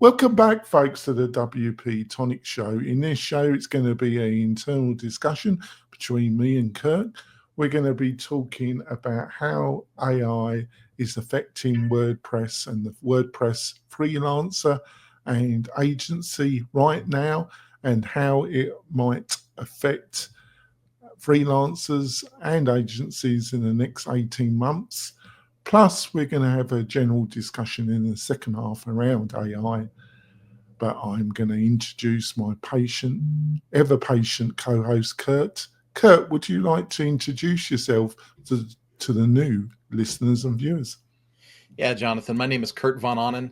Welcome back, folks, to the WP-Tonic show. In this show, it's going to be an internal discussion between me and Kirk. We're going to be talking about how AI is affecting WordPress and the WordPress freelancer and agency right now, and how it might affect freelancers and agencies in the next 18 months. Plus, we're going to have a general discussion in the second half around AI. But I'm going to introduce my ever patient co-host, Kurt. Kurt, would you like to introduce yourself to the new listeners and viewers? Yeah, Jonathan, my name is Kurt Von Onen.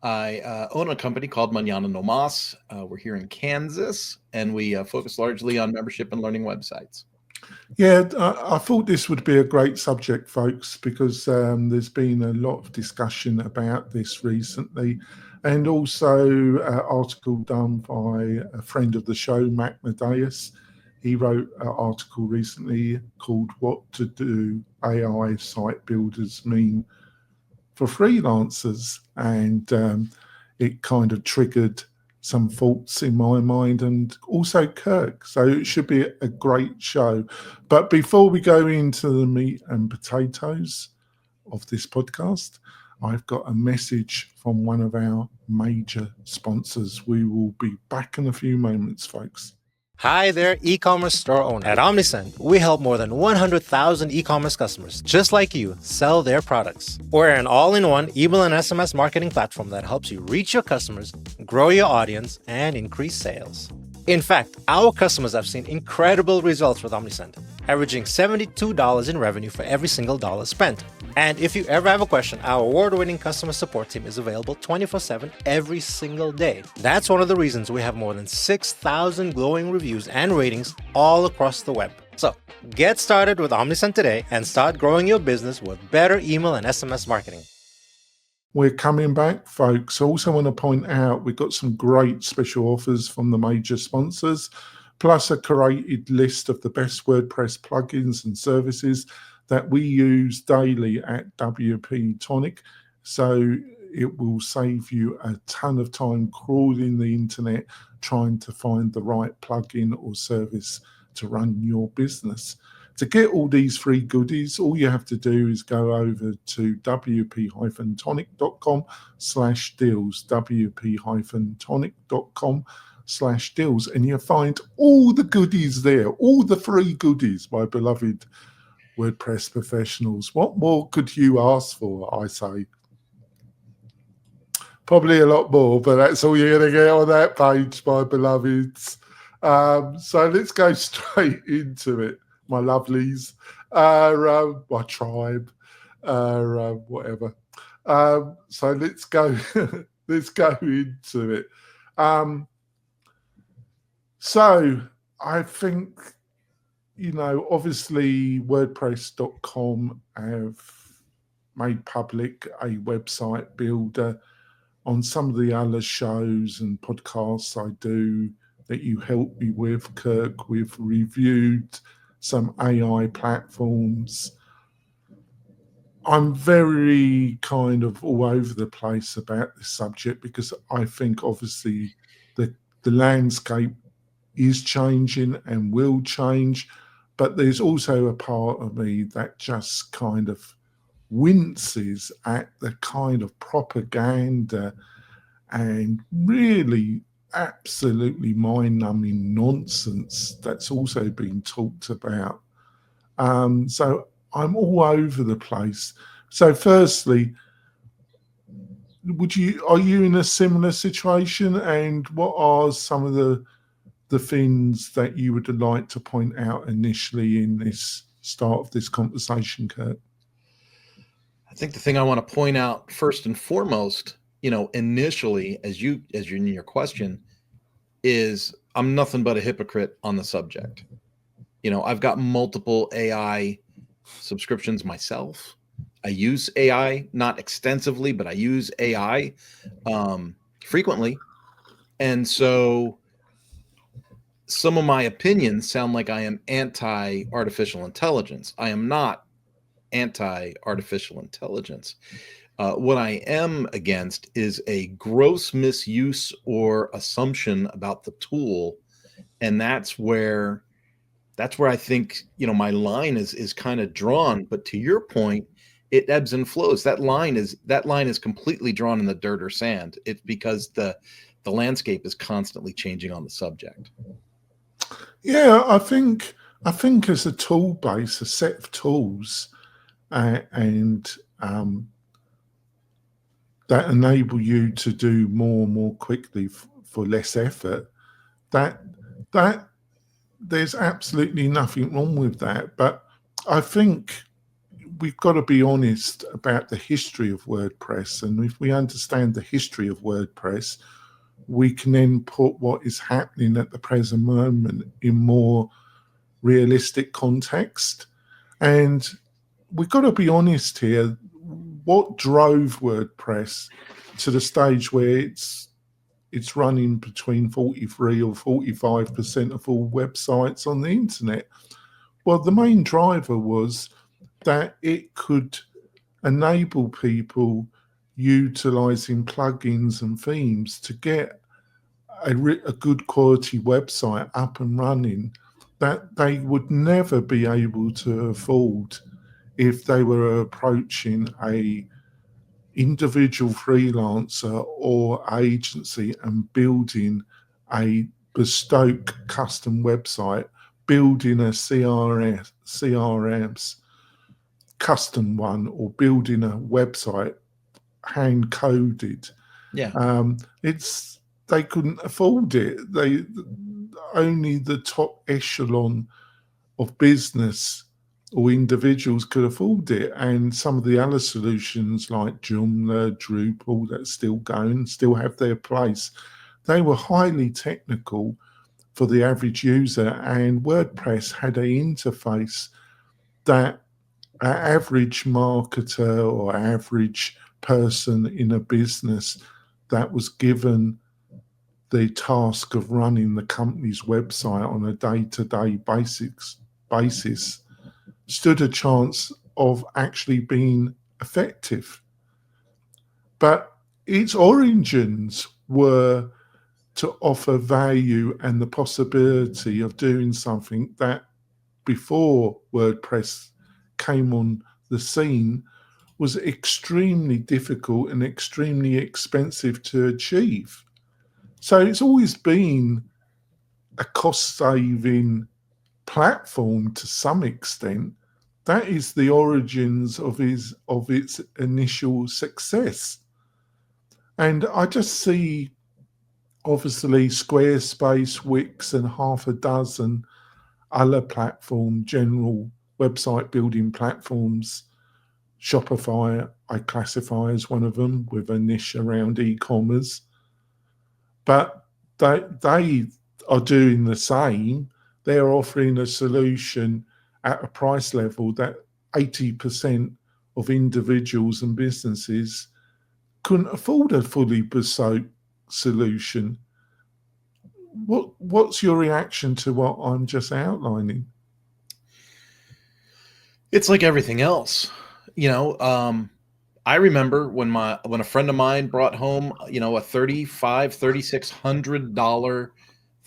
I own a company called Mañana No Mas. We're here in Kansas, and we focus largely on membership and learning websites. Yeah, I thought this would be a great subject, folks, because there's been a lot of discussion about this recently, and also an article done by a friend of the show, Matt Medeus. He wrote an article recently called "What to Do AI Site Builders Mean for Freelancers," and it kind of triggered some thoughts in my mind, and also Kirk. So it should be a great show. But before we go into the meat and potatoes of this podcast, I've got a message from one of our major sponsors. We will be back in a few moments, folks. Hi there, e-commerce store owner. At Omnisend, we help more than 100,000 e-commerce customers just like you sell their products. We're an all-in-one email and SMS marketing platform that helps you reach your customers, grow your audience, and increase sales. In fact, our customers have seen incredible results with Omnisend, averaging $72 in revenue for every single dollar spent. And if you ever have a question, our award-winning customer support team is available 24/7 every single day. That's one of the reasons we have more than 6,000 glowing reviews and ratings all across the web. So get started with Omnisend today and start growing your business with better email and SMS marketing. We're coming back, folks. I also want to point out we've got some great special offers from the major sponsors, plus a curated list of the best WordPress plugins and services that we use daily at WP-Tonic. So it will save you a ton of time crawling the internet trying to find the right plugin or service to run your business. To get all these free goodies, all you have to do is go over to wp-tonic.com/deals, wp-tonic.com/deals, and you'll find all the goodies there, all the free goodies, my beloved WordPress professionals. What more could you ask for, I say? Probably a lot more, but that's all you're going to get on that page, my beloveds. So let's go straight into it, my lovelies, my tribe, whatever. So let's go. Let's go into it. So I think, obviously WordPress.com have made public a website builder. On some of the other shows and podcasts I do that you help me with, Kirk, we've reviewed some AI platforms. I'm very kind of all over the place about this subject because I think obviously the landscape is changing and will change, but there's also a part of me that just kind of winces at the kind of propaganda and really absolutely mind-numbing nonsense that's also been talked about. So I'm all over the place. So firstly, are you in a similar situation, and what are some of the things that you would like to point out initially in this start of this conversation, Kurt? I think the thing I want to point out first and foremost, initially, as you in your question, is I'm nothing but a hypocrite on the subject. I've got multiple AI subscriptions myself. I use AI, not extensively, but I use AI frequently. And so some of my opinions sound like I am anti-artificial intelligence. I am not anti-artificial intelligence. What I am against is a gross misuse or assumption about the tool, and that's where I think, my line is kind of drawn. But to your point, it ebbs and flows. That line is completely drawn in the dirt or sand. It's because the landscape is constantly changing on the subject. Yeah, I think as a tool base, a set of tools, and that enable you to do more quickly for less effort. That that there's absolutely nothing wrong with that. But I think we've got to be honest about the history of WordPress, and if we understand the history of WordPress, we can then put what is happening at the present moment in more realistic context. And we've got to be honest here. What drove WordPress to the stage where it's running between 43 or 45% of all websites on the internet? Well, the main driver was that it could enable people utilizing plugins and themes to get a good quality website up and running that they would never be able to afford if they were approaching a individual freelancer or agency and building a bespoke custom website, building a CRM's custom one, or building a website hand coded. Yeah. It's they couldn't afford it. They only the top echelon of business or individuals could afford it, and some of the other solutions like Joomla, Drupal, that's still going, still have their place. They were highly technical for the average user, and WordPress had an interface that an average marketer or average person in a business that was given the task of running the company's website on a day-to-day basis stood a chance of actually being effective. But its origins were to offer value and the possibility of doing something that before WordPress came on the scene was extremely difficult and extremely expensive to achieve. So it's always been a cost-saving platform to some extent. That is the origins of its initial success. And I just see, obviously, Squarespace, Wix, and half a dozen other general website building platforms. Shopify, I classify as one of them, with a niche around e-commerce. But they are doing the same. They're offering a solution at a price level that 80% of individuals and businesses couldn't afford a fully bespoke solution. What's your reaction to what I'm just outlining? It's like everything else. I remember when a friend of mine brought home, a $3,600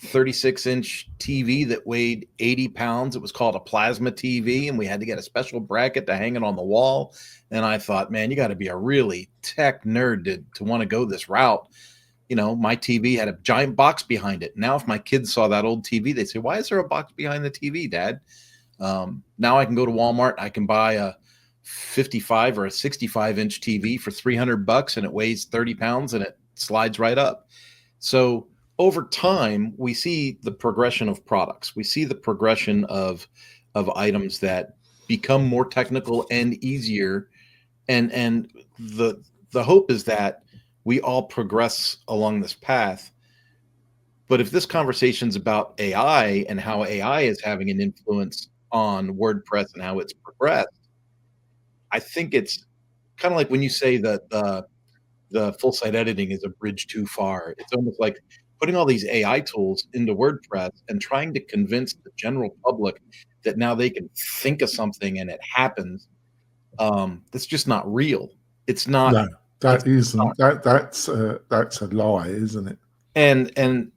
36-inch TV that weighed 80 pounds. It was called a plasma TV, and we had to get a special bracket to hang it on the wall. And I thought, man, you got to be a really tech nerd to want to go this route. My TV had a giant box behind it. Now, if my kids saw that old TV, they'd say, why is there a box behind the TV, Dad? Now I can go to Walmart. I can buy a 55 or a 65-inch TV for $300, and it weighs 30 pounds and it slides right up. So over time, we see the progression of products. We see the progression of items that become more technical and easier. And the hope is that we all progress along this path. But if this conversation's about AI and how AI is having an influence on WordPress and how it's progressed, I think it's kind of like when you say that the full site editing is a bridge too far. It's almost like putting all these AI tools into WordPress and trying to convince the general public that now they can think of something and it happens. That's just not real. It's not. No, that It's isn't. not. That's a lie, isn't it? And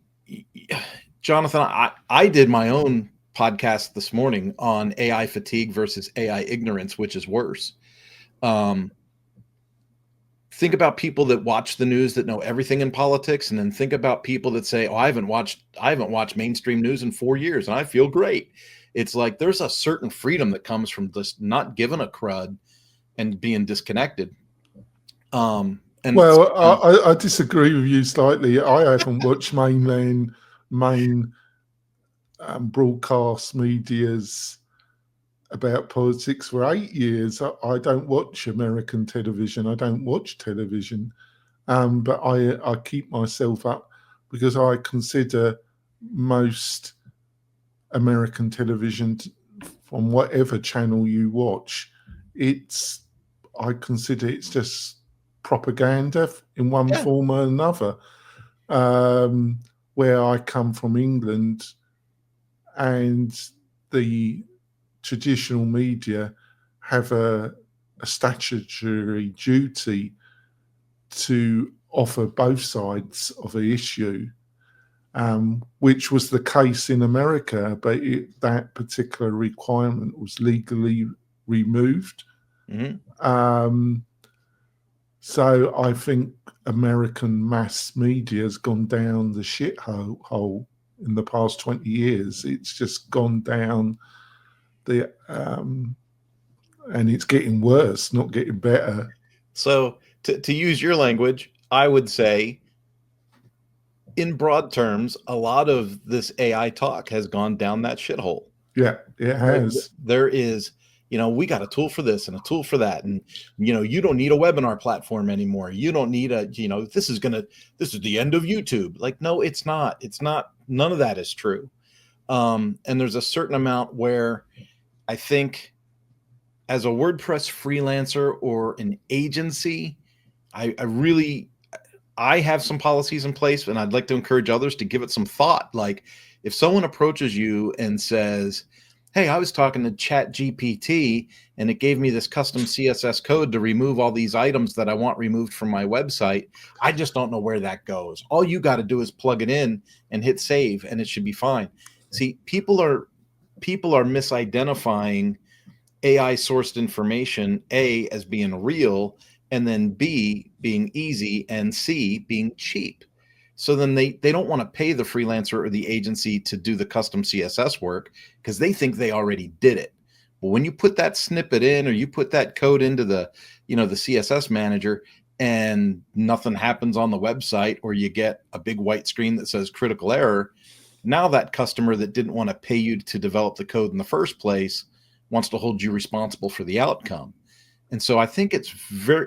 Jonathan, I did my own podcast this morning on AI fatigue versus AI ignorance, which is worse. Think about people that watch the news that know everything in politics, and then think about people that say, "Oh, I haven't watched mainstream news in 4 years, and I feel great." It's like there's a certain freedom that comes from just not giving a crud and being disconnected. And Well, I disagree with you slightly. I haven't watched main broadcast medias about politics for 8 years. I don't watch American television. I don't watch television, but I keep myself up because I consider most American television, from whatever channel you watch, I consider it's just propaganda in one form or another. Where I come from, England, and the traditional media have a statutory duty to offer both sides of the issue, which was the case in America, but that particular requirement was legally removed. So I think American mass media has gone down the shithole in the past 20 years. It's just gone down and it's getting worse, not getting better. So to use your language, I would say, in broad terms, a lot of this AI talk has gone down that shithole. Yeah, it has. There is, we got a tool for this and a tool for that. And, you don't need a webinar platform anymore. You don't need this is the end of YouTube. Like, no, it's not. It's not. None of that is true. And there's a certain amount where I think as a WordPress freelancer or an agency, I have some policies in place, and I'd like to encourage others to give it some thought. Like, if someone approaches you and says, "Hey, I was talking to ChatGPT and it gave me this custom CSS code to remove all these items that I want removed from my website. I just don't know where that goes." All you got to do is plug it in and hit save, and it should be fine. See, people are misidentifying AI sourced information, A, as being real, and then B, being easy, and C, being cheap. So then they don't want to pay the freelancer or the agency to do the custom CSS work because they think they already did it. But when you put that snippet in, or you put that code into the CSS manager, and nothing happens on the website, or you get a big white screen that says critical error, now that customer that didn't want to pay you to develop the code in the first place wants to hold you responsible for the outcome. And so I think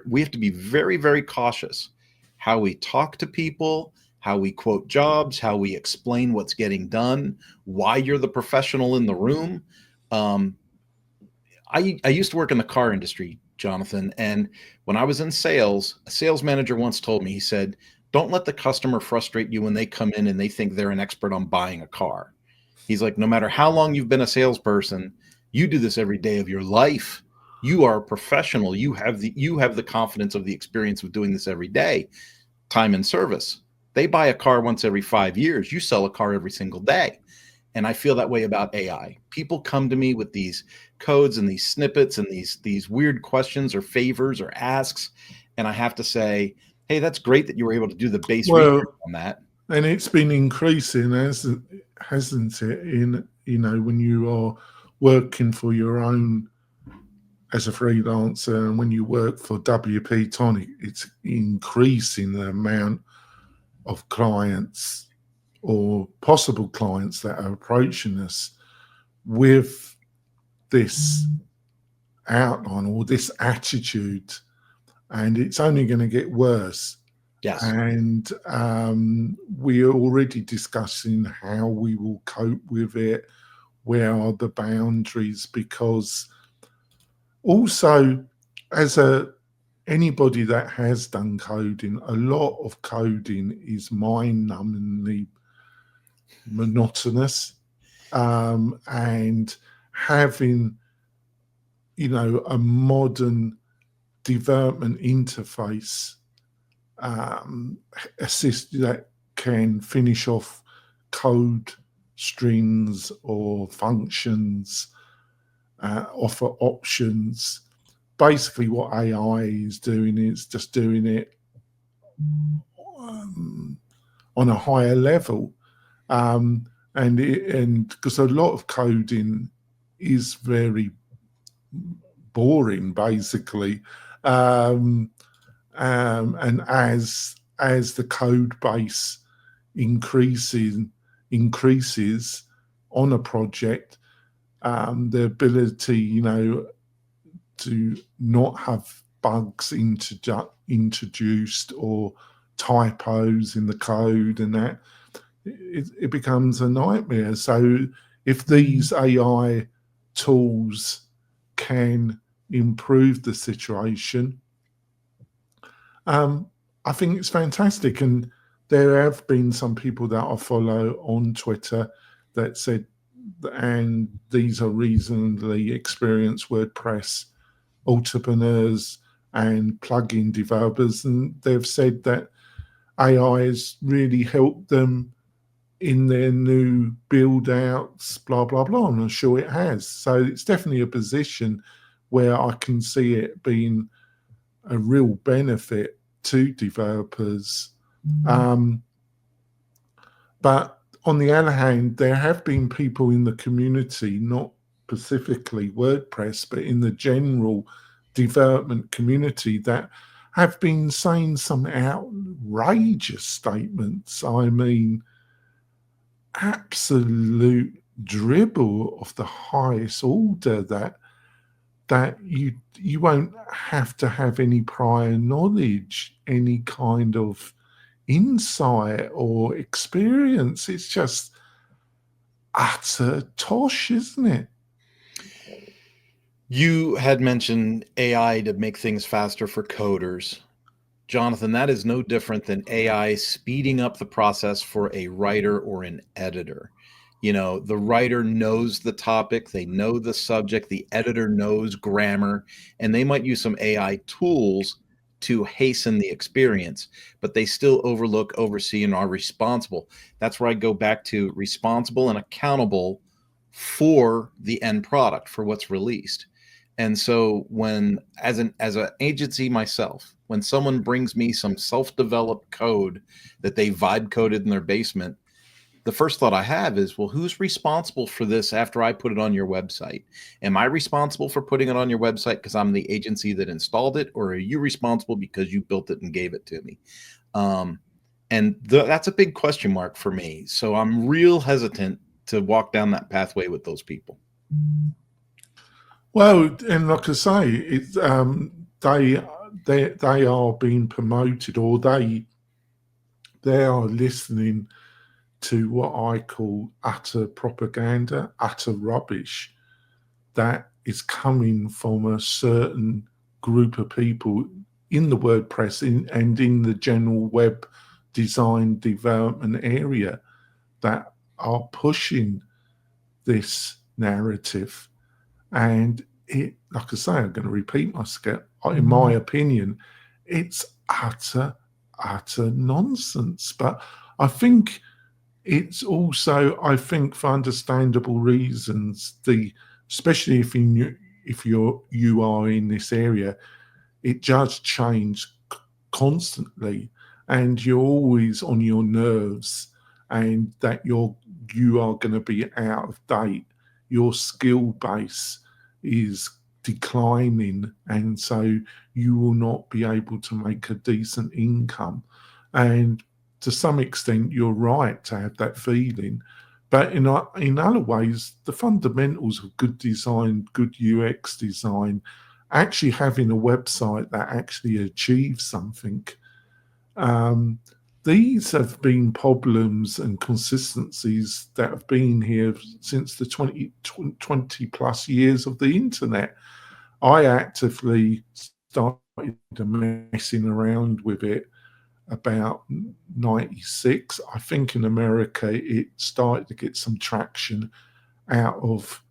we have to be very, very cautious how we talk to people, how we quote jobs, how we explain what's getting done, why you're the professional in the room. I used to work in the car industry, Jonathan, and when I was in sales, a sales manager once told me, he said, "Don't let the customer frustrate you when they come in and they think they're an expert on buying a car." He's like, "No matter how long you've been a salesperson, you do this every day of your life. You are a professional. You have the confidence of the experience of doing this every day. Time and service. They buy a car once every 5 years. You sell a car every single day." And I feel that way about AI. People come to me with these codes and these snippets and these weird questions or favors or asks, and I have to say, "Hey, that's great that you were able to do the base research on that." And it's been increasing, hasn't it? When you are working for your own as a freelancer, and when you work for WP-Tonic, it's increasing the amount of clients or possible clients that are approaching us with this outline or this attitude, and it's only going to get worse. Yes. And we're already discussing how we will cope with it. Where are the boundaries? Because also, as anybody that has done coding, a lot of coding is mind-numbingly monotonous, and having a modern development interface assist that can finish off code strings or functions, offer options. Basically, what AI is doing is just doing it on a higher level, and because a lot of coding is very boring, basically, and as the code base increases on a project, the ability, to not have bugs introduced or typos in the code, and that it becomes a nightmare. So if these AI tools can improve the situation, I think it's fantastic. And there have been some people that I follow on Twitter that said, and these are reasonably experienced WordPress entrepreneurs and plugin developers, and they've said that AI has really helped them in their new build outs, blah, blah, blah. And I'm sure it has. So it's definitely a position where I can see it being a real benefit to developers. But on the other hand, there have been people in the community, not specifically WordPress, but in the general development community, that have been saying some outrageous statements. I mean, absolute dribble of the highest order, that you won't have to have any prior knowledge, any kind of insight or experience. It's just utter tosh, isn't it? You had mentioned AI to make things faster for coders. Jonathan, that is no different than AI speeding up the process for a writer or an editor. The writer knows the topic, they know the subject, the editor knows grammar, and they might use some AI tools to hasten the experience, but they still overlook, oversee, and are responsible. That's where I go back to responsible and accountable for the end product, for what's released. And so when, as an agency myself, when someone brings me some self-developed code that they vibe coded in their basement, the first thought I have is, well, who's responsible for this after I put it on your website? Am I responsible for putting it on your website because I'm the agency that installed it, or are you responsible because you built it and gave it to me? That's a big question mark for me. So I'm real hesitant to walk down that pathway with those people. Well, and like I say, it's they are being promoted, or they are listening to what I call utter propaganda, utter rubbish that is coming from a certain group of people in the WordPress and in the general web design development area that are pushing this narrative. And it, like I say, I'm going to repeat myself, in my opinion, it's utter nonsense. But I think it's also, for understandable reasons, especially if you are in this area, it does change constantly, and you're always on your nerves, and that you are going to be out of date. Your skill base is declining, and so you will not be able to make a decent income. And to some extent, you're right to have that feeling. But in other ways, the fundamentals of good design, good UX design, actually having a website that actually achieves something, these have been problems and consistencies that have been here since the 20 plus years of the internet. I actively started messing around with it about 96. I think in America it started to get some traction out of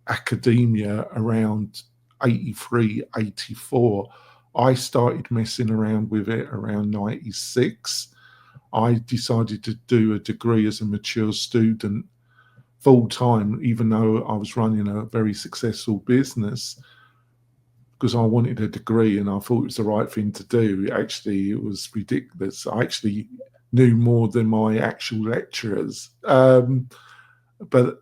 academia around 83, 84. I started messing around with it around 96. I decided to do a degree as a mature student full time, even though I was running a very successful business, because I wanted a degree and I thought it was the right thing to do. Actually, it was ridiculous. I actually knew more than my actual lecturers. But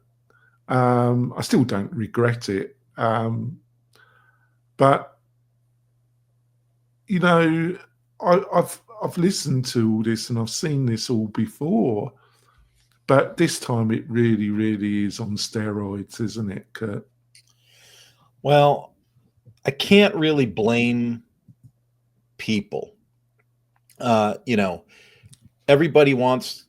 I still don't regret it. But, you know, I've listened to all this and I've seen this all before. But this time it really, really is on steroids, isn't it, Kurt? Well, I can't really blame people. You know, everybody wants,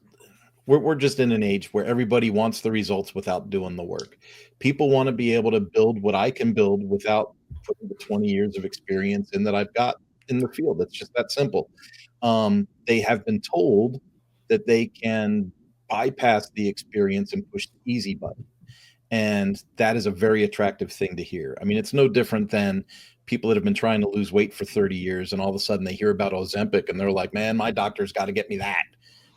we're just in an age where everybody wants the results without doing the work. People want to be able to build what I can build without putting the 20 years of experience in that I've got in the field. It's just that simple. They have been told that they can bypass the experience and push the easy button. And that is a very attractive thing to hear. I mean, it's no different than people that have been trying to lose weight for 30 years and all of a sudden they hear about Ozempic and they're like, man, my doctor's got to get me that.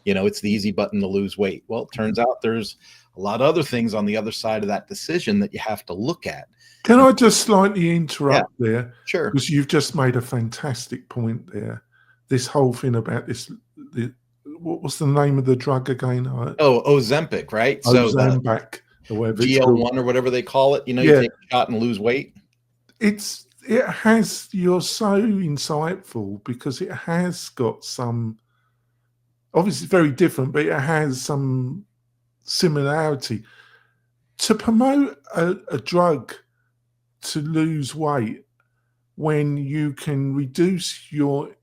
You know, it's the easy button to lose weight. Well, it turns out there's a lot of other things on the other side of that decision that you have to look at. Can I just slightly interrupt there? Sure. Because you've just made a fantastic point there. This whole thing about what was the name of the drug again? Oh, Ozempic, right? So Ozempic, or whatever it's GL1 called. or whatever they call it. You know, Yeah. you take a shot and lose weight. You're so insightful because it has got some, obviously very different, but it has some similarity. To promote a drug to lose weight when you can reduce your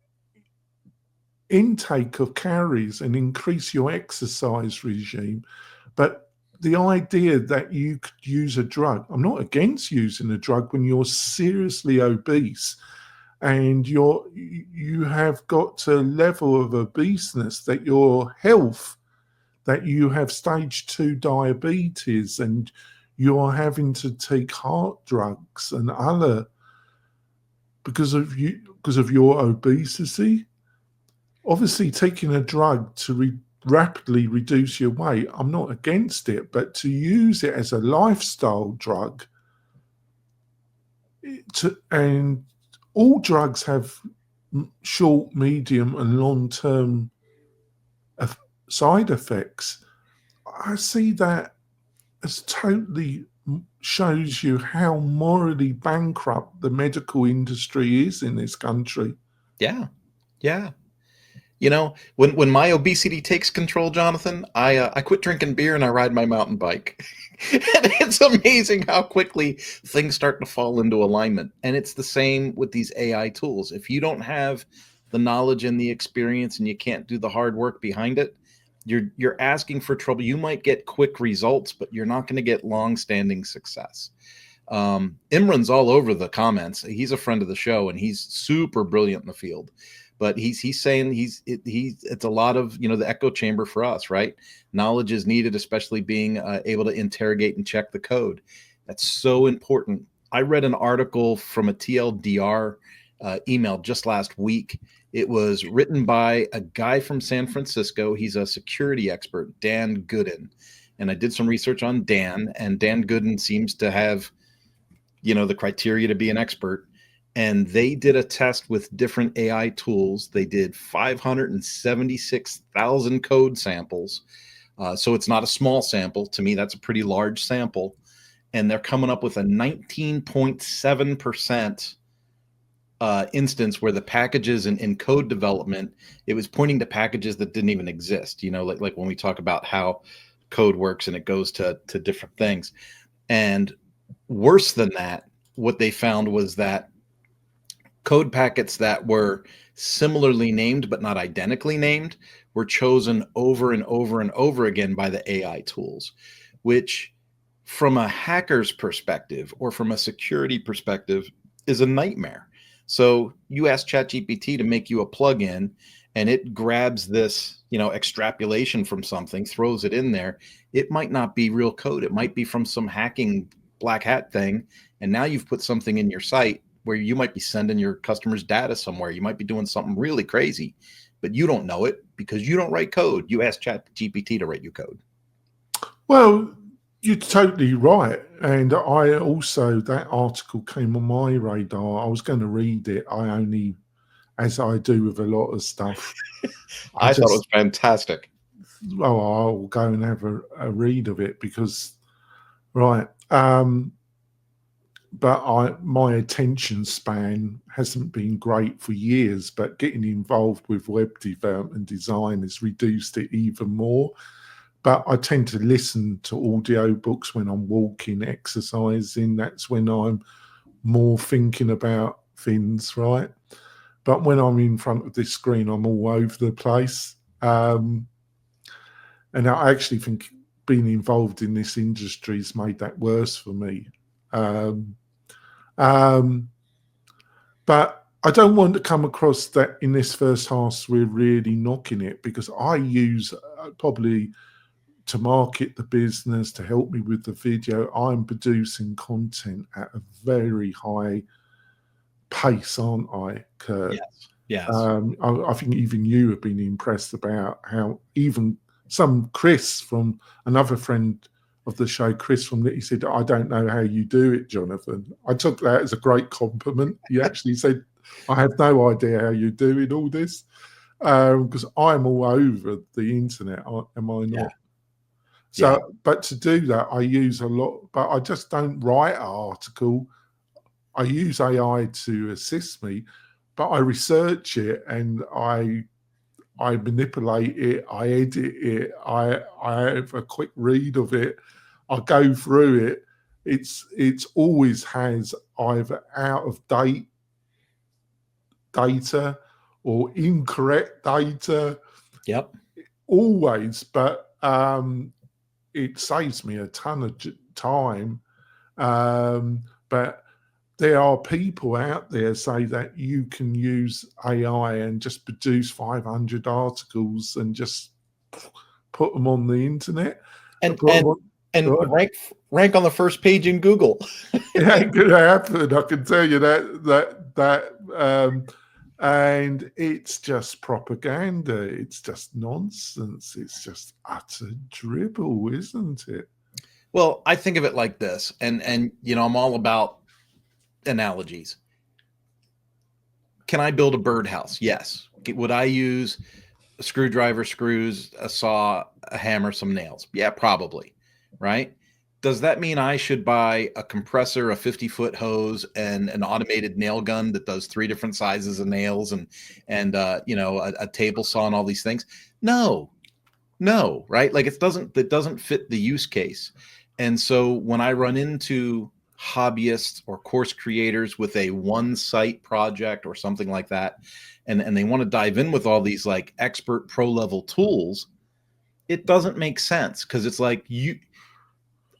intake of calories and increase your exercise regime, but the idea that you could use a drug, I'm not against using a drug when you're seriously obese and you have got to a level of obeseness that your health, that you have stage 2 diabetes and you're having to take heart drugs and other because of your obesity. Obviously, taking a drug to rapidly reduce your weight, I'm not against it, but to use it as a lifestyle drug, and all drugs have short, medium, and long-term side effects. I see that as totally shows you how morally bankrupt the medical industry is in this country. Yeah. You know, when my obesity takes control, Jonathan, I quit drinking beer and I ride my mountain bike. And it's amazing how quickly things start to fall into alignment. And it's the same with these AI tools. If you don't have the knowledge and the experience and you can't do the hard work behind it, you're asking for trouble. You might get quick results, but you're not going to get long-standing success. Imran's all over the comments. He's a friend of the show and he's super brilliant in the field. But he's saying it's a lot of, you know, the echo chamber for us, right? Knowledge is needed, especially being able to interrogate and check the code. That's so important. I read an article from a TLDR email just last week. It was written by a guy from San Francisco. He's a security expert, Dan Gooden. And I did some research on Dan, and Dan Gooden seems to have, you know, the criteria to be an expert. And they did a test with different AI tools. They did 576,000 code samples. So it's not a small sample. To me, that's a pretty large sample. And they're coming up with a 19.7% instance where the packages in code development, it was pointing to packages that didn't even exist. You know, like when we talk about how code works and it goes to different things. And worse than that, what they found was that code packets that were similarly named but not identically named were chosen over and over and over again by the AI tools, which from a hacker's perspective or from a security perspective is a nightmare. So you ask ChatGPT to make you a plugin and it grabs this, you know, extrapolation from something, throws it in there. It might not be real code. It might be from some hacking black hat thing. And now you've put something in your site where you might be sending your customers data somewhere. You might be doing something really crazy, but you don't know it because you don't write code. You ask ChatGPT to write you code. Well, you're totally right. And I also, that article came on my radar. I was going to read it. I only, as I do with a lot of stuff, I thought it was fantastic. Well, I'll go and have a read of it because, right. But my attention span hasn't been great for years, but getting involved with web development design has reduced it even more. But I tend to listen to audio books when I'm walking, exercising. That's when I'm more thinking about things, right? But when I'm in front of this screen, I'm all over the place. And I actually think being involved in this industry has made that worse for me. But I don't want to come across that in this first half we're really knocking it, because I use probably to market the business, to help me with the video, I'm producing content at a very high pace, aren't I, Kurt? Yes. Yes. I think even you have been impressed about how even some Chris, from another friend of the show, Chris from he said, I don't know how you do it, Jonathan. I took that as a great compliment. He actually said, I have no idea how you're doing all this, because I'm all over the internet, am I not? Yeah. So, Yeah. but to do that, I use a lot, but I just don't write an article. I use AI to assist me, but I research it and I manipulate it, I edit it, I have a quick read of it, I go through it. It's always has either out of date data or incorrect data. Yep. Always, but it saves me a ton of time. But there are people out there say that you can use AI and just produce 500 articles and just put them on the internet and rank on the first page in Google. It ain't gonna happen, I can tell you that. And it's just propaganda. It's just nonsense. It's just utter dribble, isn't it? Well, I think of it like this, and I'm all about analogies. Can I build a birdhouse? Yes. Would I use a screwdriver, screws, a saw, a hammer, some nails? Yeah, probably. Right? Does that mean I should buy a compressor, a 50-foot hose, and an automated nail gun that does 3 different sizes of nails, and a table saw and all these things? No, right? Like it doesn't fit the use case. And so when I run into hobbyists or course creators with a one site project or something like that, and they want to dive in with all these like expert pro level tools, it doesn't make sense, because it's like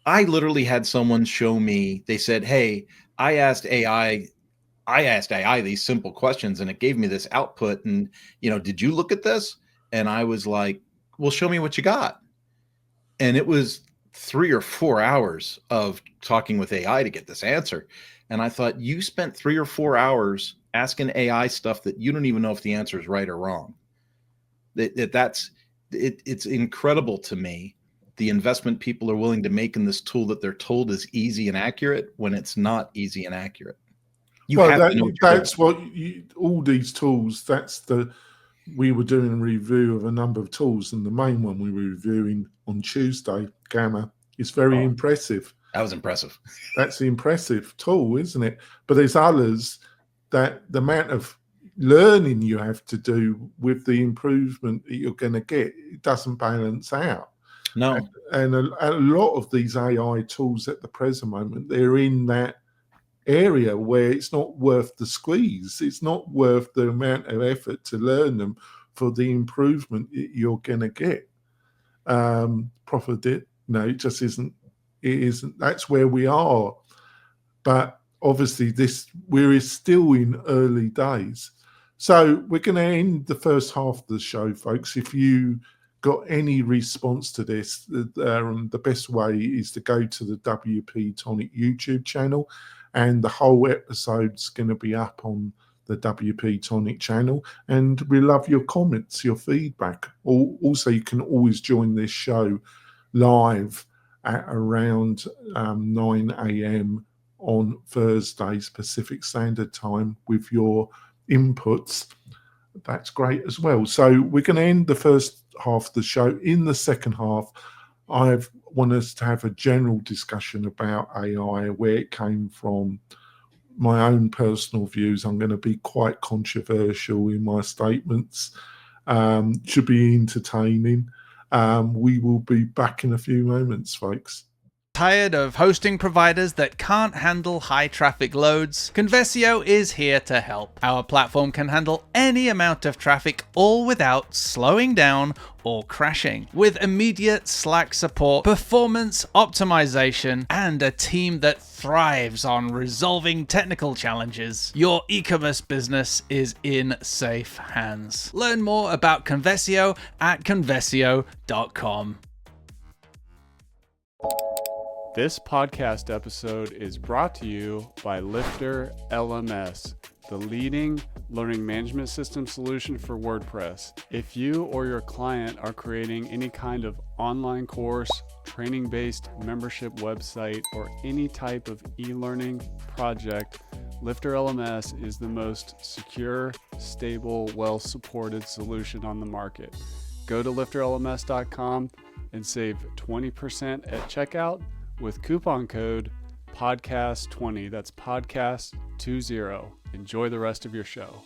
I literally had someone show me, they said, hey, I asked AI these simple questions and it gave me this output. And, did you look at this? And I was like, well, show me what you got. And it was 3 or 4 hours of talking with AI to get this answer. And I thought, you spent 3 or 4 hours asking AI stuff that you don't even know if the answer is right or wrong. It's incredible to me, the investment people are willing to make in this tool that they're told is easy and accurate when it's not easy and accurate. That's what all these tools, we were doing a review of a number of tools, and the main one we were reviewing on Tuesday, Gamma, is very impressive. That was impressive. That's the impressive tool, isn't it? But there's others that the amount of learning you have to do with the improvement that you're going to get, it doesn't balance out. No. And a lot of these AI tools at the present moment, they're in that area where it's not worth the squeeze. It's not worth the amount of effort to learn them for the improvement you're going to get. It just isn't. It isn't. That's where we are. But obviously, we're still in early days. So we're going to end the first half of the show, folks. If you got any response to this, the best way is to go to the WP-Tonic YouTube channel and the whole episode's going to be up on the WP-Tonic channel, and we love your comments, your feedback. Also, you can always join this show live at around 9 a.m. on Thursdays Pacific Standard Time with your inputs. That's great as well. So we're going to end the first half of the show. In the second half, I want us to have a general discussion about AI, where it came from, my own personal views. I'm going to be quite controversial in my statements. Should be entertaining. We will be back in a few moments, folks. Tired of hosting providers that can't handle high traffic loads? Conversio is here to help. Our platform can handle any amount of traffic, all without slowing down or crashing. With immediate Slack support, performance optimization, and a team that thrives on resolving technical challenges, your e-commerce business is in safe hands. Learn more about Conversio at conversio.com. This podcast episode is brought to you by Lifter LMS, the leading learning management system solution for WordPress. If you or your client are creating any kind of online course, training-based membership website, or any type of e-learning project, Lifter LMS is the most secure, stable, well-supported solution on the market. Go to lifterlms.com and save 20% at checkout with coupon code podcast20. That's podcast20. Enjoy the rest of your show.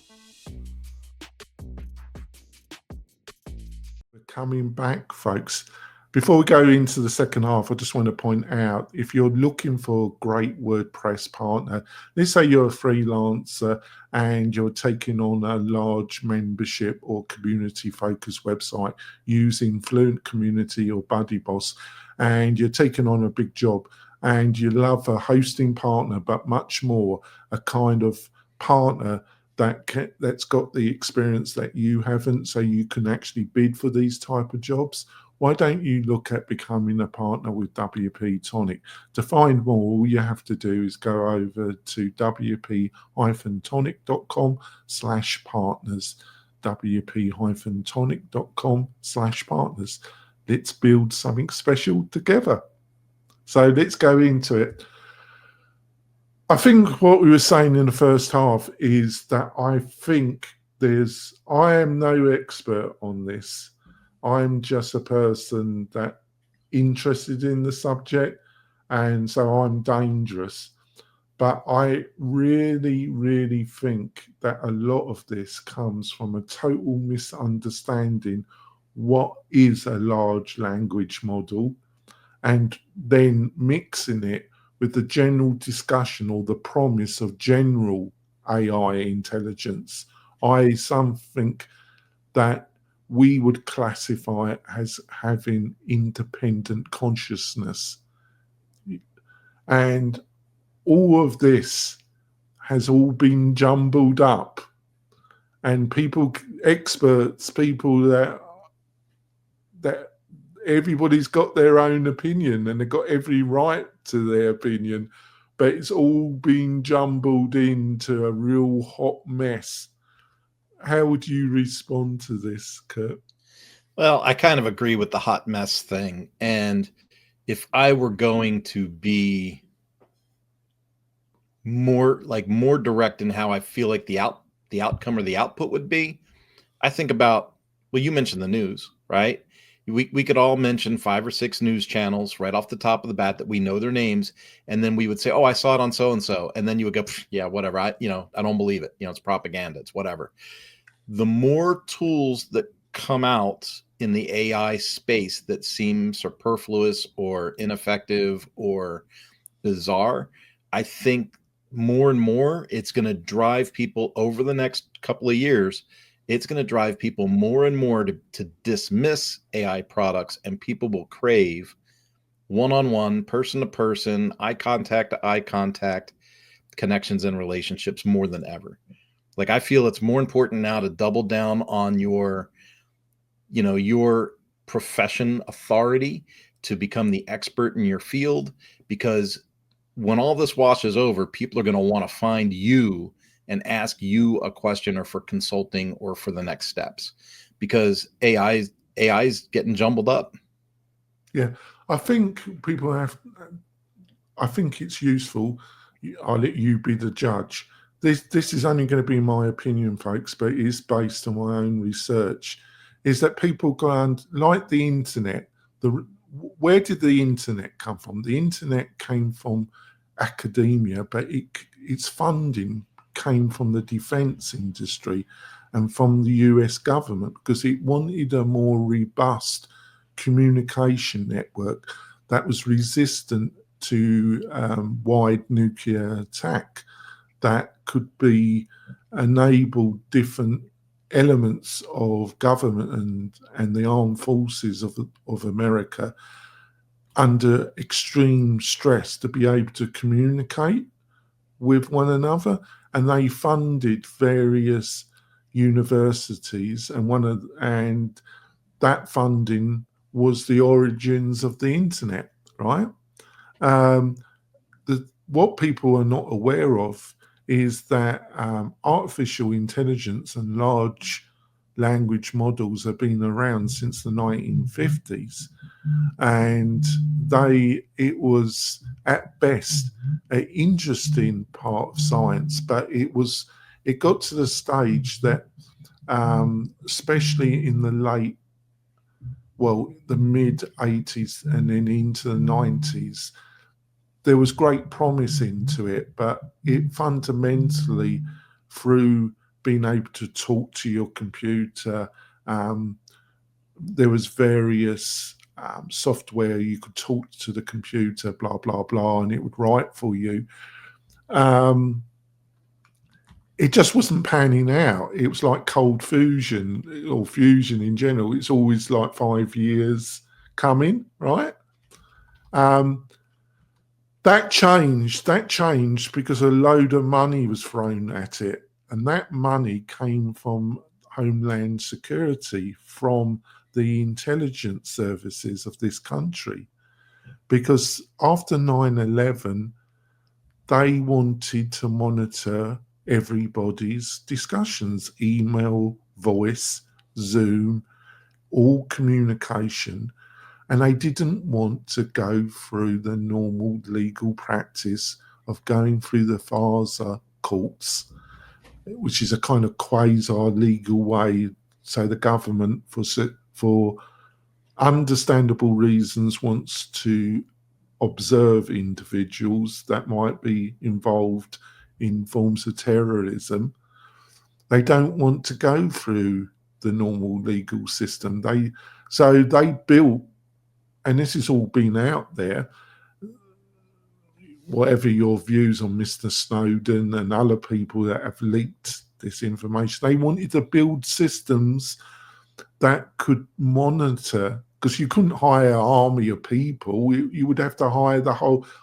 We're coming back, folks. Before we go into the second half, I just want to point out, if you're looking for a great WordPress partner, let's say you're a freelancer and you're taking on a large membership or community-focused website using Fluent Community or BuddyBoss, and you're taking on a big job and you love a hosting partner, but much more a kind of partner that's got the experience that you haven't, so you can actually bid for these type of jobs. Why don't you look at becoming a partner with WP-Tonic? To find more, all you have to do is go over to wp-tonic.com/partners, wp-tonic.com/partners. Let's build something special together. So let's go into it. I think what we were saying in the first half is that I think I am no expert on this. I'm just a person that interested in the subject, and so I'm dangerous. But I really, really think that a lot of this comes from a total misunderstanding what is a large language model, and then mixing it with the general discussion or the promise of general AI intelligence, i.e. something that we would classify as having independent consciousness. And all of this has all been jumbled up, and experts, people that everybody's got their own opinion and they've got every right to their opinion, but it's all been jumbled into a real hot mess. How would you respond to this, Kurt? Well, I kind of agree with the hot mess thing. And if I were going to be more direct in how I feel like the outcome or the output would be, I think about, well, you mentioned the news, right? We could all mention 5 or 6 news channels right off the top of the bat that we know their names, and then we would say, "Oh, I saw it on so and so," and then you would go, "Yeah, whatever. I don't believe it. It's propaganda. It's whatever." The more tools that come out in the AI space that seem superfluous or ineffective or bizarre, I think more and more it's going to drive people over the next couple of years. It's going to drive people more and more to dismiss AI products, and people will crave one-on-one, person-to-person, eye contact to eye contact connections and relationships more than ever. Like, I feel it's more important now to double down on your profession authority, to become the expert in your field, because when all this washes over, people are going to want to find you and ask you a question or for consulting or for the next steps, because AI's getting jumbled up. Yeah, I think people have. I think it's useful. I'll let you be the judge. This is only going to be my opinion, folks, but it is based on my own research. Is that people go and like the internet? Where did the internet come from? The internet came from academia, but its funding came from the defense industry and from the US government because it wanted a more robust communication network that was resistant to wide nuclear attack, that could be enable different elements of government and the armed forces of America under extreme stress to be able to communicate with one another. And they funded various universities, and that funding was the origins of the internet, right? What people are not aware of is that artificial intelligence and large language models have been around since the 1950s, and it was at best an interesting part of science, but it got to the stage that especially in the mid 80s and then into the 90s, there was great promise into it, but it fundamentally, through being able to talk to your computer, there was various software you could talk to the computer, blah, blah, blah, and it would write for you. It just wasn't panning out. It was like cold fusion or fusion in general. It's always like 5 years coming, right? That changed because a load of money was thrown at it. And that money came from Homeland Security, from the intelligence services of this country. Because after 9/11, they wanted to monitor everybody's discussions, email, voice, Zoom, all communication. And they didn't want to go through the normal legal practice of going through the FASA courts, which is a kind of quasi-legal way. So the government, for understandable reasons, wants to observe individuals that might be involved in forms of terrorism. They don't want to go through the normal legal system. So they built, and this has all been out there, whatever your views on Mr. Snowden and other people that have leaked this information, they wanted to build systems that could monitor, because you couldn't hire an army of people. You would have to hire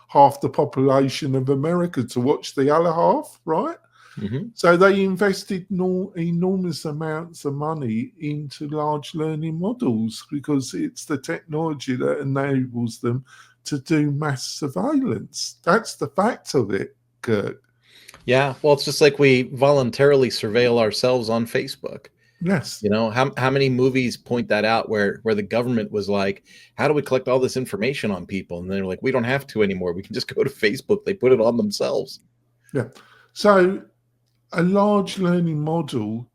half the population of America to watch the other half, right? Mm-hmm. So they invested enormous amounts of money into large learning models because it's the technology that enables them to do mass surveillance. That's the fact of it, Kurt. Yeah, well, it's just like we voluntarily surveil ourselves on Facebook. Yes. You know, how many movies point that out where the government was like, how do we collect all this information on people? And they're like, we don't have to anymore. We can just go to Facebook. They put it on themselves. Yeah. So a large learning model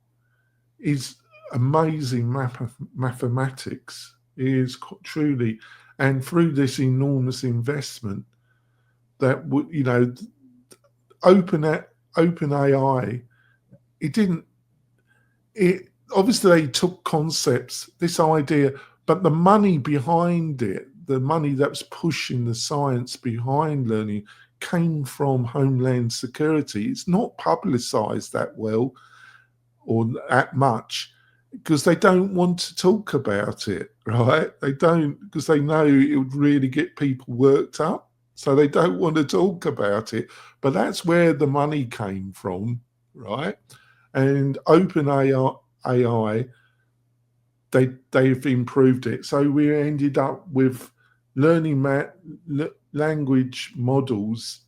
is amazing mathematics. It is truly, and through this enormous investment that would, OpenAI, it obviously they took concepts, this idea, but the money behind it, the money that was pushing the science behind learning, came from Homeland Security. It's not publicized that well or that much because they don't want to talk about it, right? They don't, because they know it would really get people worked up. So they don't want to talk about it. But that's where the money came from, right? And OpenAI, they've improved it. So we ended up with learning language models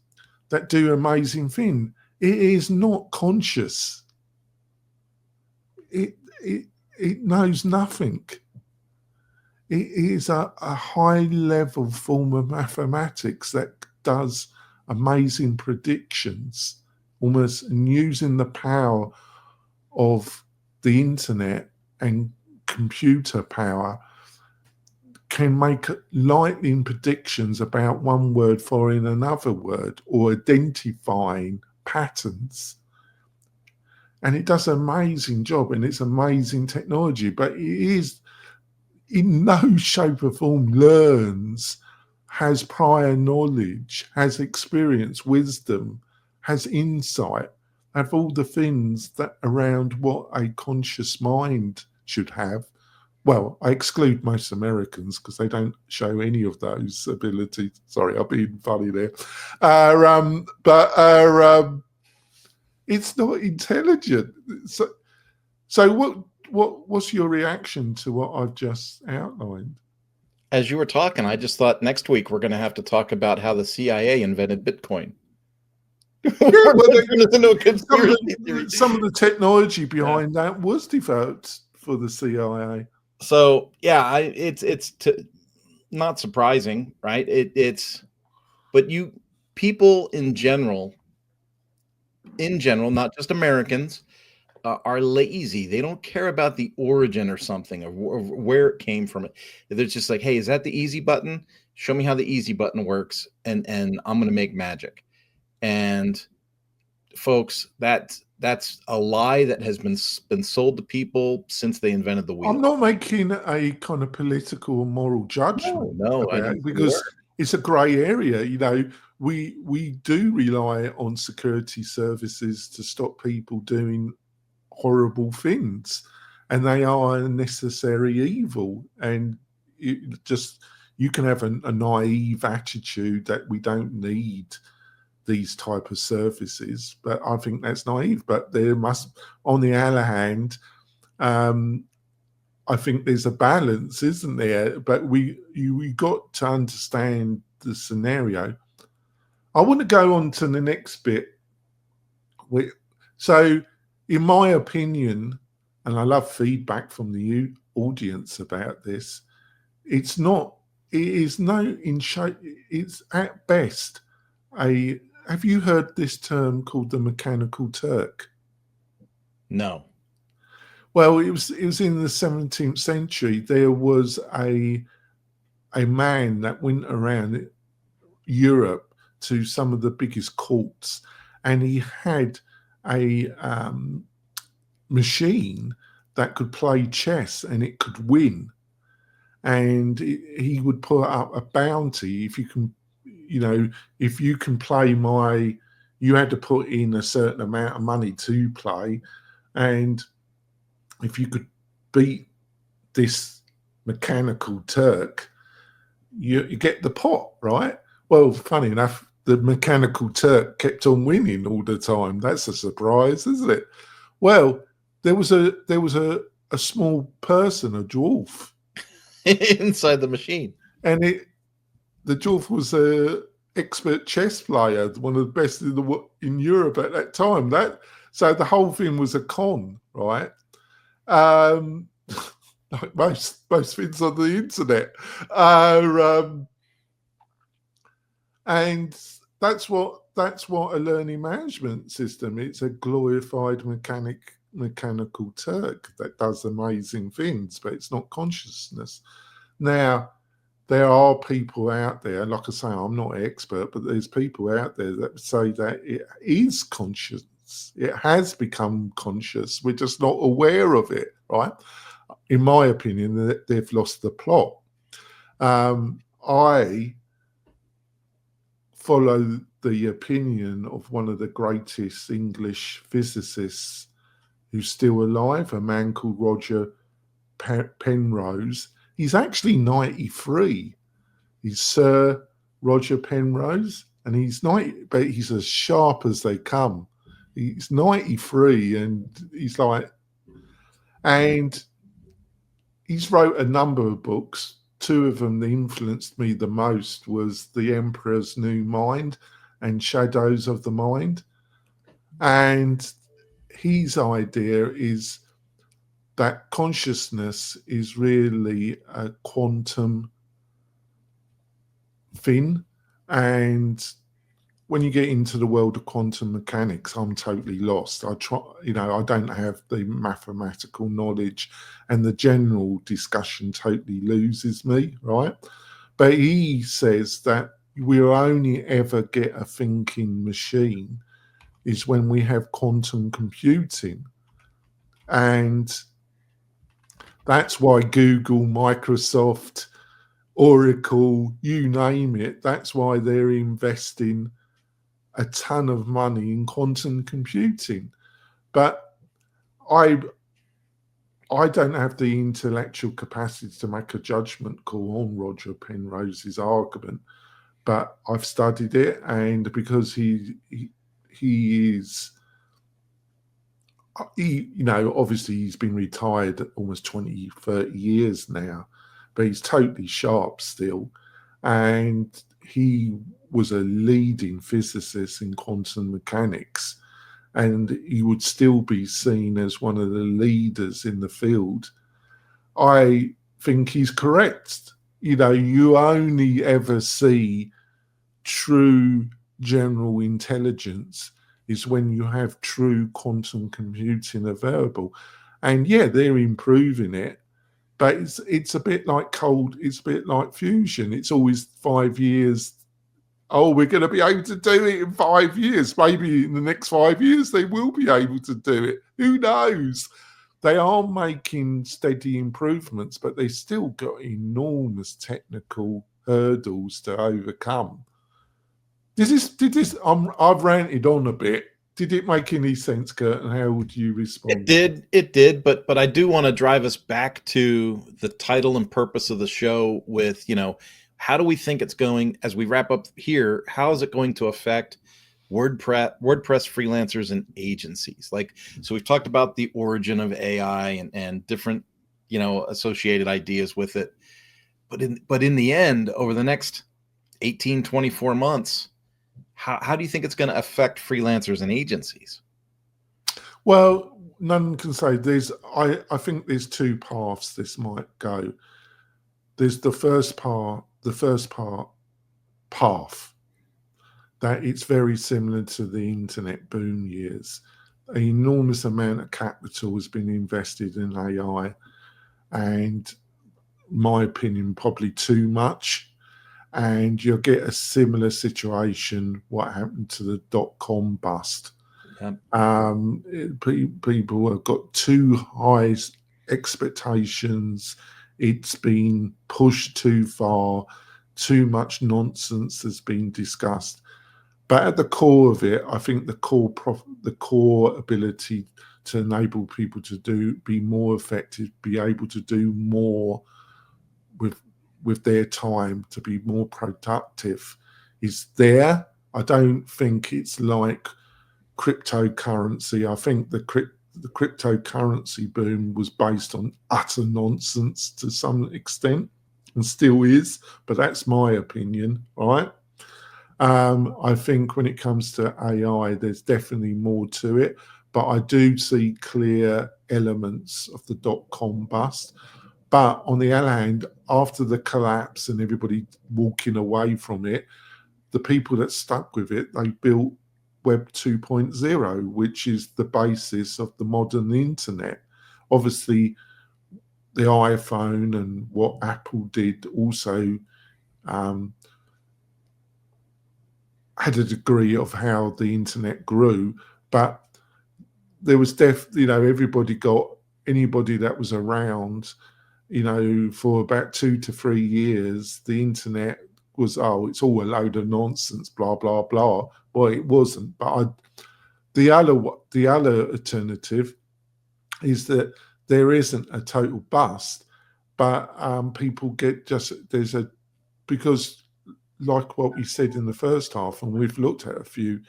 that do amazing things. It is not conscious. It knows nothing. It is a high-level form of mathematics that does amazing predictions, almost, and using the power of the internet and computer power can make lightning predictions about one word following another word or identifying patterns. And it does an amazing job, and it's amazing technology, but it is in no shape or form learns, has prior knowledge, has experience, wisdom, has insight, have all the things that around what a conscious mind should have. Well, I exclude most Americans because they don't show any of those abilities. Sorry, I'm being funny there. It's not intelligent. So what's your reaction to what I've just outlined? As you were talking, I just thought next week we're going to have to talk about how the CIA invented Bitcoin. Some of the technology behind that was developed for the CIA. So yeah, it's not surprising, right? But people in general, not just Americans, are lazy. They don't care about the origin or something of where it came from. They're just like, hey, is that the easy button? Show me how the easy button works, and I'm going to make magic. And folks, that's a lie that has been sold to people since they invented the wheel. I'm not making a kind of political or moral judgment about it, because it's a grey area. You know, we do rely on security services to stop people doing horrible things, and they are a necessary evil. And you can have a naive attitude that we don't need these type of services, but I think that's naive. But there must, on the other hand, I think there's a balance, isn't there? But we got to understand the scenario. I want to go on to the next bit. So, in my opinion, and I love feedback from the audience about this, it's at best a. Have you heard this term called the Mechanical Turk? No. Well, it was in the 17th century. There was a man that went around Europe to some of the biggest courts, and he had a machine that could play chess and it could win. And he would put up a bounty if you can. You know, if you can play you had to put in a certain amount of money to play. And if you could beat this Mechanical Turk, you get the pot, right? Well, funny enough, the Mechanical Turk kept on winning all the time. That's a surprise, isn't it? Well, there was a small person, a dwarf, inside the machine. And the dwarf was an expert chess player, one of the best in Europe at that time. So the whole thing was a con, right? Like most things on the internet, and that's what a learning management system. It's a glorified mechanical Turk that does amazing things, but it's not consciousness. Now, there are people out there, like I say, I'm not an expert, but there's people out there that say that it is conscious. It has become conscious. We're just not aware of it, right? In my opinion, they've lost the plot. I follow the opinion of one of the greatest English physicists who's still alive, a man called Roger Penrose. He's actually 93. He's Sir Roger Penrose, and he's 90, but he's as sharp as they come. He's 93, and he's he's wrote a number of books. Two of them that influenced me the most was The Emperor's New Mind and shadows of the mind. And his idea is that consciousness is really a quantum thing. And when you get into the world of quantum mechanics, I'm totally lost. I don't have the mathematical knowledge, and the general discussion totally loses me, right? But he says that we'll only ever get a thinking machine is when we have quantum computing. And that's why Google, Microsoft, Oracle, you name it, that's why they're investing a ton of money in quantum computing. But I don't have the intellectual capacity to make a judgment call on Roger Penrose's argument, but I've studied it, and because he is, obviously he's been retired almost 20, 30 years now, but he's totally sharp still. And he was a leading physicist in quantum mechanics, and he would still be seen as one of the leaders in the field. I think he's correct. You only ever see true general intelligence is when you have true quantum computing available. And yeah, they're improving it, but it's a bit like it's a bit like fusion. It's always 5 years. Oh, we're going to be able to do it in 5 years. Maybe in the next 5 years they will be able to do it. Who knows? They are making steady improvements, but they've still got enormous technical hurdles to overcome. I've ranted on a bit. Did it make any sense, Kurt? And how would you respond? It did. But I do want to drive us back to the title and purpose of the show with, how do we think it's going, as we wrap up here, how is it going to affect WordPress freelancers and agencies? So we've talked about the origin of AI and different, associated ideas with it. But in the end, over the next 18, 24 months, how do you think it's going to affect freelancers and agencies? Well, none can say. I think there's two paths this might go. There's the first path, that it's very similar to the internet boom years. An enormous amount of capital has been invested in AI, and my opinion, probably too much. And you'll get a similar situation what happened to the dot-com bust. Yep. People have got too high expectations. It's been pushed too far. Too much nonsense has been discussed. But at the core of it, I think the core ability to enable people to be more effective, be able to do more with their time, to be more productive, is there. I don't think it's like cryptocurrency. I think the cryptocurrency boom was based on utter nonsense to some extent, and still is, but that's my opinion, right? I think when it comes to AI, there's definitely more to it, but I do see clear elements of the dot-com bust. But on the other hand, after the collapse and everybody walking away from it, the people that stuck with it, they built Web 2.0, which is the basis of the modern internet. Obviously, the iPhone and what Apple did also had a degree of how the internet grew, but there was anybody that was around, for about 2 to 3 years, the internet was, it's all a load of nonsense, blah, blah, blah. Well, it wasn't. But the other alternative is that there isn't a total bust, but people get because like what we said in the first half, and we've looked at a few,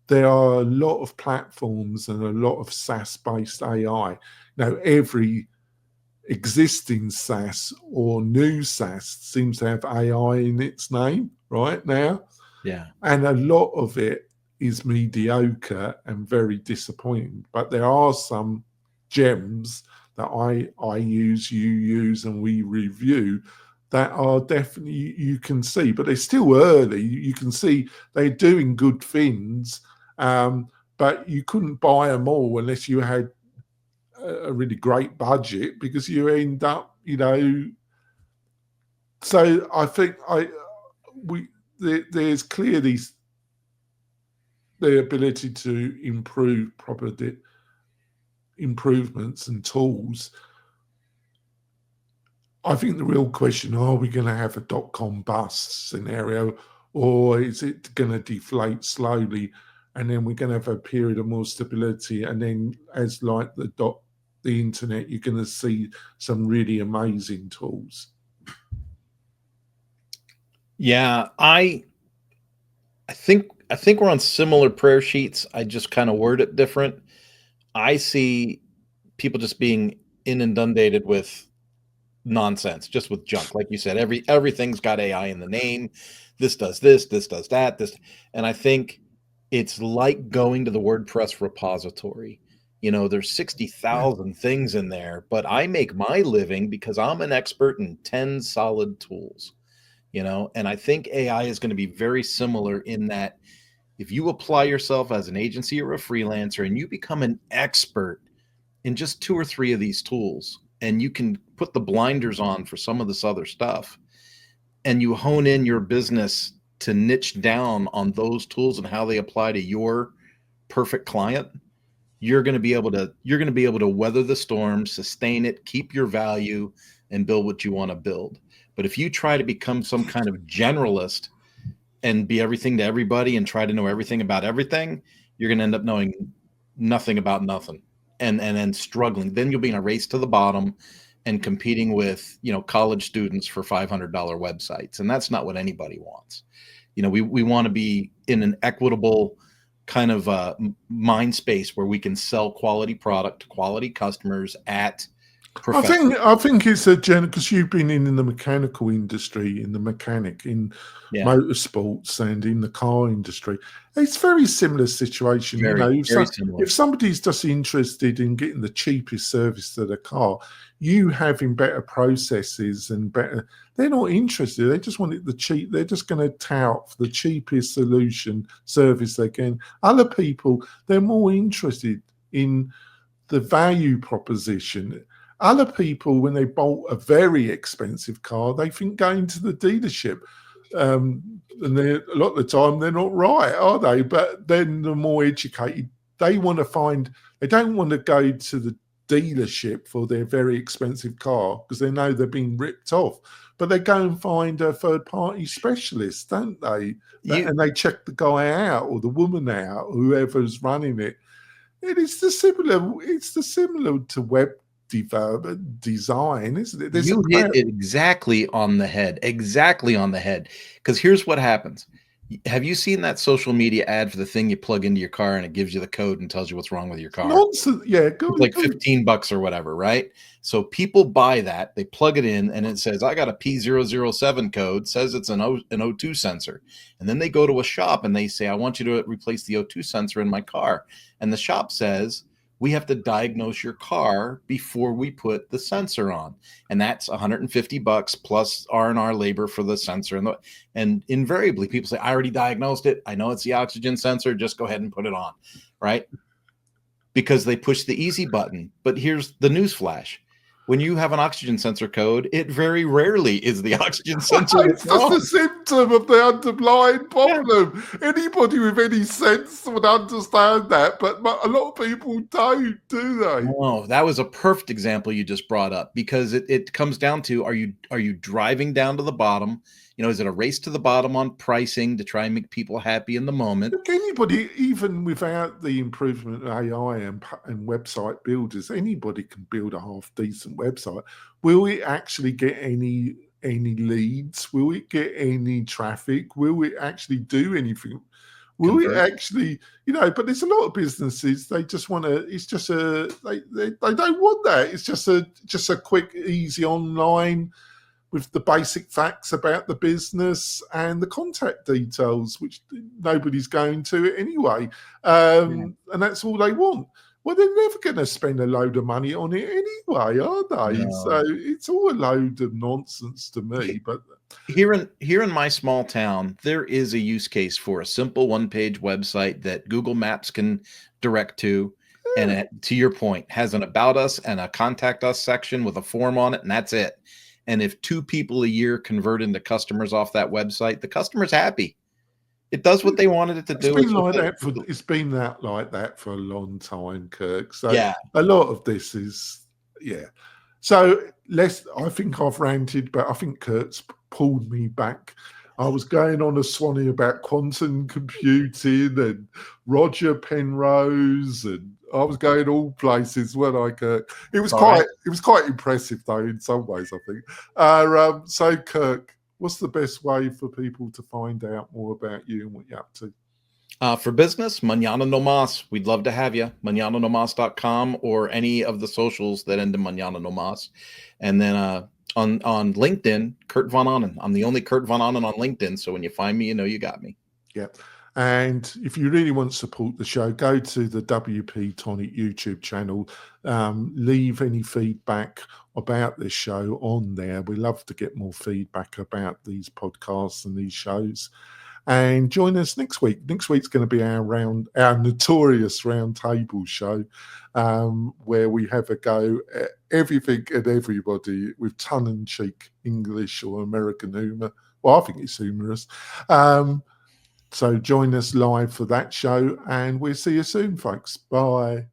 there are a lot of platforms and a lot of SaaS-based AI. Now, every existing SaaS or new SaaS seems to have AI in its name right now. Yeah. And a lot of it is mediocre and very disappointing. But there are some gems that I use, you use, and we review that are definitely, you can see, but they're still early. You can see they're doing good things, but you couldn't buy them all unless you had a really great budget, because you end up, so I think there's clearly the ability to improve improvements and tools. I think the real question, are we going to have a .com bust scenario, or is it going to deflate slowly, and then we're going to have a period of more stability, and then as like the internet, you're going to see some really amazing tools? Yeah, I think we're on similar prayer sheets. I just kind of word it different. I see people just being inundated with nonsense, just with junk. Like you said, everything's got AI in the name. This does this does that, and I think it's like going to the WordPress repository. There's 60,000 things in there, but I make my living because I'm an expert in 10 solid tools. And I think AI is going to be very similar in that if you apply yourself as an agency or a freelancer and you become an expert in just 2 or 3 of these tools, and you can put the blinders on for some of this other stuff, and you hone in your business to niche down on those tools and how they apply to your perfect client, you're going to be able to weather the storm, sustain it, keep your value, and build what you want to build. But if you try to become some kind of generalist and be everything to everybody and try to know everything about everything, you're going to end up knowing nothing about nothing, and then struggling. Then you'll be in a race to the bottom and competing with, college students for $500 websites. And that's not what anybody wants. We want to be in an equitable kind of mind space where we can sell quality product to quality customers at I think it's a because you've been in the mechanical industry, in motorsports, and in the car industry. It's a very similar situation. Very similar. If somebody's just interested in getting the cheapest service to the car, you having better processes and better, they're not interested. They just want it the cheap. They're just going to tout for the cheapest solution service they can. Other people, they're more interested in the value proposition. Other people, when they bought a very expensive car, they think going to the dealership. And a lot of the time, they're not right, are they? But then the more educated, they don't want to go to the dealership for their very expensive car because they know they're being ripped off. But they go and find a third-party specialist, don't they? And they check the guy out or the woman out, whoever's running it. It's the similar to web development design, isn't it? You hit it exactly on the head. Because here's what happens. Have you seen that social media ad for the thing you plug into your car and it gives you the code and tells you what's wrong with your car? Nonsense. Yeah, it's like $15 or whatever, right? So people buy that, they plug it in, and it says, I got a P007 code, says it's an O2 sensor. And then they go to a shop and they say, I want you to replace the O2 sensor in my car. And the shop says, we have to diagnose your car before we put the sensor on. And that's $150 plus R&R labor for the sensor. And invariably people say, I already diagnosed it. I know it's the oxygen sensor. Just go ahead and put it on, right? Because they push the easy button. But here's the news flash. When you have an oxygen sensor code, it very rarely is the oxygen sensor. It's just a symptom of the underlying problem. Yeah. Anybody with any sense would understand that, but a lot of people don't, do they? Oh, that was a perfect example you just brought up, because it comes down to, are you driving down to the bottom? Is it a race to the bottom on pricing to try and make people happy in the moment? Look, anybody, even without the improvement of AI and website builders, anybody can build a half-decent website. Will it actually get any leads? Will it get any traffic? Will it actually do anything? Will it actually, but there's a lot of businesses, they just want to, it's just they don't want that. It's just a quick, easy online with the basic facts about the business and the contact details, which nobody's going to anyway. And that's all they want. Well, they're never going to spend a load of money on it anyway, are they? No. So it's all a load of nonsense to me. But here in my small town, there is a use case for a simple one-page website that Google Maps can direct to. And to your point, has an about us and a contact us section with a form on it, and that's it. And if 2 people a year convert into customers off that website, the customer's happy. It does what they wanted it to do. It's been like that for a long time, Kirk. So yeah, a lot of this is, So I think I've ranted, but I think Kurt's pulled me back. I was going on a swanny about quantum computing and Roger Penrose, and I was going all places, weren't I, Kirk? It was quite impressive though in some ways, I think. So Kirk, what's the best way for people to find out more about you and what you're up to? For business, Mañana No Mas. We'd love to have you. MañanaNomas.com or any of the socials that end in Mañana No Mas. And then on LinkedIn, Kurt Von Onen. I'm the only Kurt Von Onen on LinkedIn. So when you find me, you know you got me. Yeah. And if you really want to support the show, go to the WP-Tonic YouTube channel. Leave any feedback about this show on there. We love to get more feedback about these podcasts and these shows. And join us next week. Next week's going to be our notorious roundtable show, where we have a go at everything and everybody with tongue-in-cheek English or American humour. Well, I think it's humorous. So join us live for that show, and we'll see you soon, folks. Bye.